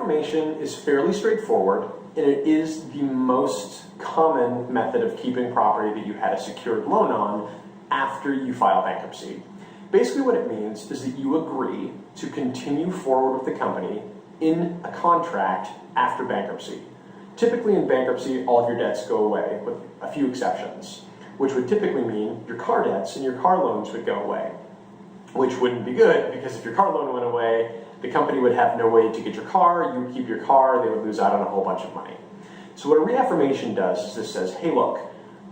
reaffirmation is fairly straightforward, and it is the most common method of keeping property that you had a secured loan on after you file bankruptcy. Basically what it means is that you agree to continue forward with the company in a contract after bankruptcy. Typically in bankruptcy, all of your debts go away, with a few exceptions, which would typically mean your car debts and your car loans would go away, which wouldn't be good because if your car loan went away, the company would have no way to get your car, you would keep your car, they would lose out on a whole bunch of money. So what a reaffirmation does is this says, hey look,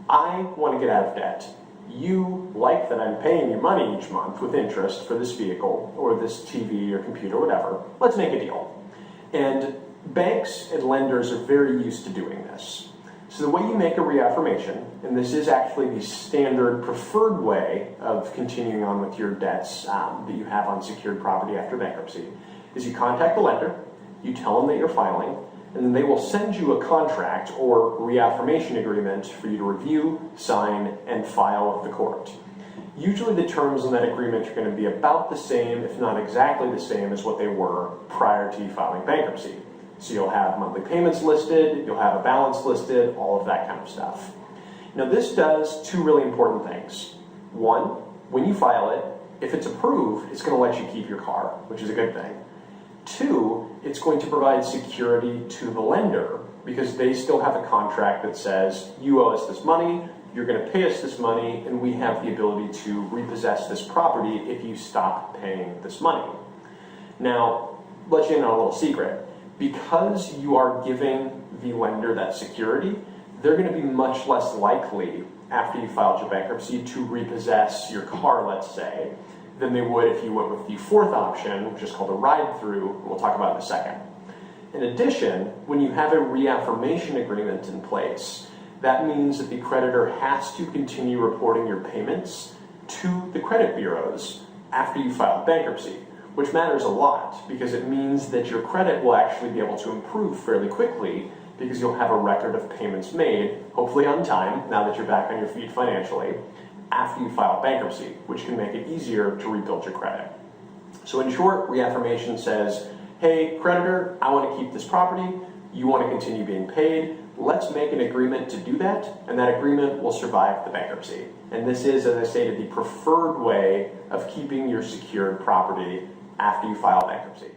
I want to get out of debt. You like that I'm paying you money each month with interest for this vehicle or this TV or computer, whatever. Let's make a deal. And banks and lenders are very used to doing this. So the way you make a reaffirmation, and this is actually the standard preferred way of continuing on with your debts that you have on secured property after bankruptcy, is you contact the lender, you tell them that you're filing, and then they will send you a contract or reaffirmation agreement for you to review, sign, and file with the court. Usually the terms in that agreement are going to be about the same, if not exactly the same, as what they were prior to you filing bankruptcy. So you'll have monthly payments listed, you'll have a balance listed, all of that kind of stuff. Now this does two really important things. One, when you file it, if it's approved, it's going to let you keep your car, which is a good thing. Two, it's going to provide security to the lender because they still have a contract that says you owe us this money, you're going to pay us this money, and we have the ability to repossess this property if you stop paying this money. Now, let you in on a little secret. Because you are giving the lender that security, they're going to be much less likely after you filed your bankruptcy to repossess your car, let's say, than they would if you went with the fourth option, which is called a ride-through. We'll talk about in a second. In addition, when you have a reaffirmation agreement in place, that means that the creditor has to continue reporting your payments to the credit bureaus after you file bankruptcy, which matters a lot because it means that your credit will actually be able to improve fairly quickly because you'll have a record of payments made, hopefully on time, now that you're back on your feet financially, after you file bankruptcy, which can make it easier to rebuild your credit. So in short, reaffirmation says, hey, creditor, I want to keep this property, you want to continue being paid, let's make an agreement to do that, and that agreement will survive the bankruptcy. And this is, as I stated, the preferred way of keeping your secured property after you file bankruptcy.